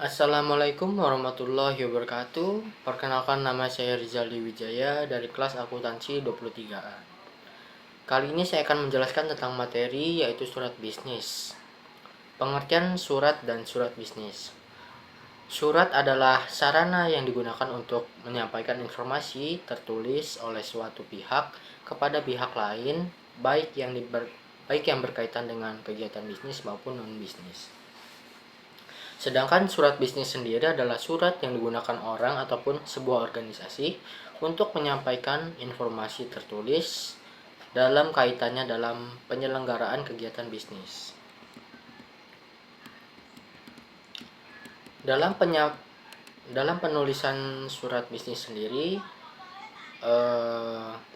Assalamualaikum warahmatullahi wabarakatuh. Perkenalkan, nama saya Rizaldi Wijaya dari kelas akuntansi 23A. Kali ini saya akan menjelaskan tentang materi yaitu surat bisnis. Pengertian surat dan surat bisnis. Surat adalah sarana yang digunakan untuk menyampaikan informasi tertulis oleh suatu pihak kepada pihak lain, baik yang berkaitan dengan kegiatan bisnis maupun non-bisnis. Sedangkan surat bisnis sendiri adalah surat yang digunakan orang ataupun sebuah organisasi untuk menyampaikan informasi tertulis dalam kaitannya dalam penyelenggaraan kegiatan bisnis. Dalam penulisan surat bisnis sendiri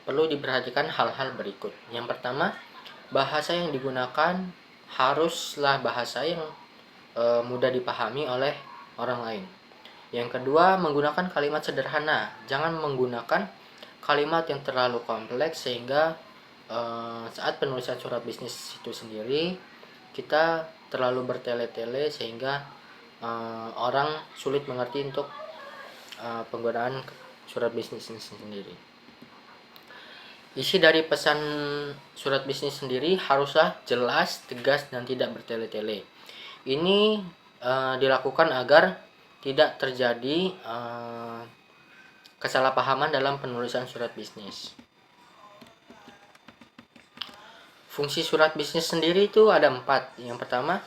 perlu diperhatikan hal-hal berikut. Yang pertama, bahasa yang digunakan haruslah bahasa yang mudah dipahami oleh orang lain. Yang kedua, menggunakan kalimat sederhana. Jangan menggunakan kalimat yang terlalu kompleks sehingga saat penulisan surat bisnis itu sendiri kita terlalu bertele-tele sehingga orang sulit mengerti untuk penggunaan surat bisnis sendiri. Isi dari pesan surat bisnis sendiri haruslah jelas, tegas, dan tidak bertele-tele. Ini dilakukan agar tidak terjadi kesalahpahaman dalam penulisan surat bisnis. Fungsi surat bisnis sendiri itu ada 4. Yang pertama,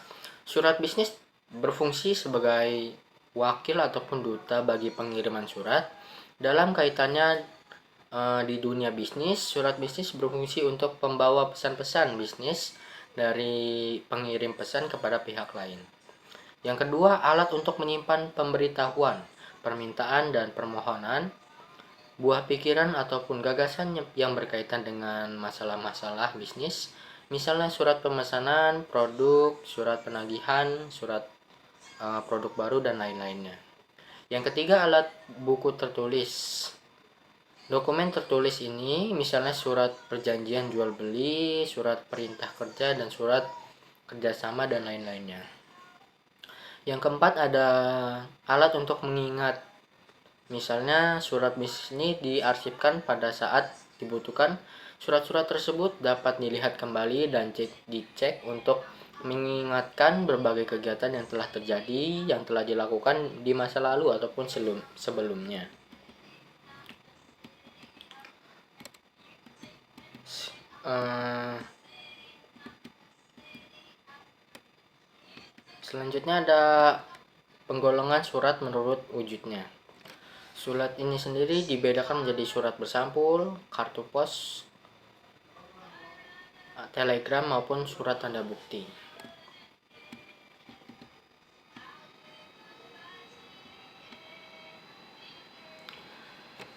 surat bisnis berfungsi sebagai wakil ataupun duta bagi pengiriman surat. Dalam kaitannya di dunia bisnis, surat bisnis berfungsi untuk pembawa pesan-pesan bisnis dari pengirim pesan kepada pihak lain. Yang kedua, alat untuk menyimpan pemberitahuan, permintaan dan permohonan, buah pikiran ataupun gagasan yang berkaitan dengan masalah-masalah bisnis, misalnya surat pemesanan, produk, surat penagihan, surat produk baru, dan lain-lainnya. Yang ketiga, alat buku tertulis. Dokumen tertulis ini misalnya surat perjanjian jual beli, surat perintah kerja, dan surat kerjasama, dan lain-lainnya. Yang keempat, ada alat untuk mengingat. Misalnya surat bisnis ini diarsipkan pada saat dibutuhkan. Surat-surat tersebut dapat dilihat kembali dan dicek untuk mengingatkan berbagai kegiatan yang telah terjadi, yang telah dilakukan di masa lalu ataupun sebelumnya. Selanjutnya ada penggolongan surat menurut wujudnya. Surat ini sendiri dibedakan menjadi surat bersampul, kartu pos, telegram, maupun surat tanda bukti.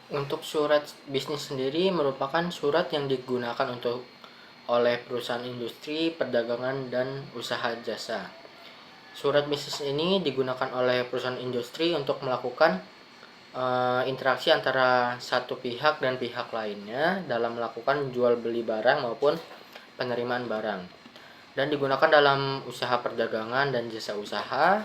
Untuk surat bisnis sendiri merupakan surat yang digunakan oleh perusahaan industri, perdagangan, dan usaha jasa. Surat bisnis ini digunakan oleh perusahaan industri untuk melakukan interaksi antara satu pihak dan pihak lainnya dalam melakukan jual beli barang maupun penerimaan barang, dan digunakan dalam usaha perdagangan dan jasa usaha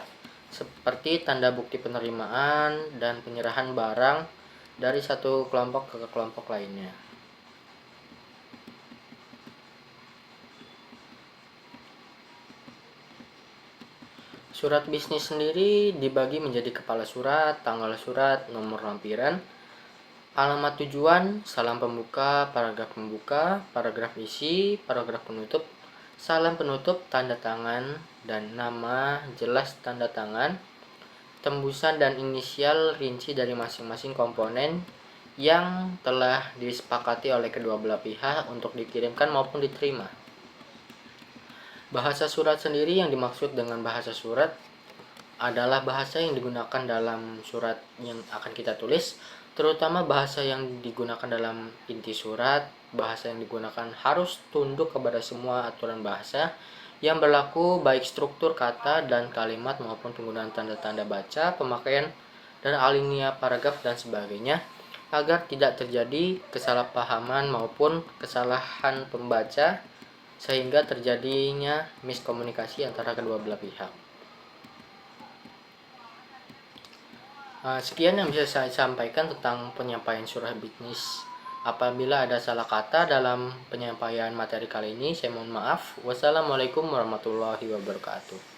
seperti tanda bukti penerimaan dan penyerahan barang dari satu kelompok ke kelompok lainnya. Surat bisnis sendiri dibagi menjadi kepala surat, tanggal surat, nomor lampiran, alamat tujuan, salam pembuka, paragraf isi, paragraf penutup, salam penutup, tanda tangan, dan nama jelas tanda tangan, tembusan dan inisial rinci dari masing-masing komponen yang telah disepakati oleh kedua belah pihak untuk dikirimkan maupun diterima. Bahasa surat sendiri, yang dimaksud dengan bahasa surat adalah bahasa yang digunakan dalam surat yang akan kita tulis, terutama bahasa yang digunakan dalam inti surat. Bahasa yang digunakan harus tunduk kepada semua aturan bahasa yang berlaku, baik struktur kata dan kalimat maupun penggunaan tanda-tanda baca, pemakaian dan alinea paragraf dan sebagainya, agar tidak terjadi kesalahpahaman maupun kesalahan pembaca sehingga terjadinya miskomunikasi antara kedua belah pihak. Sekian yang bisa saya sampaikan tentang penyampaian surat bisnis. Apabila ada salah kata dalam penyampaian materi kali ini, saya mohon maaf. Wassalamualaikum warahmatullahi wabarakatuh.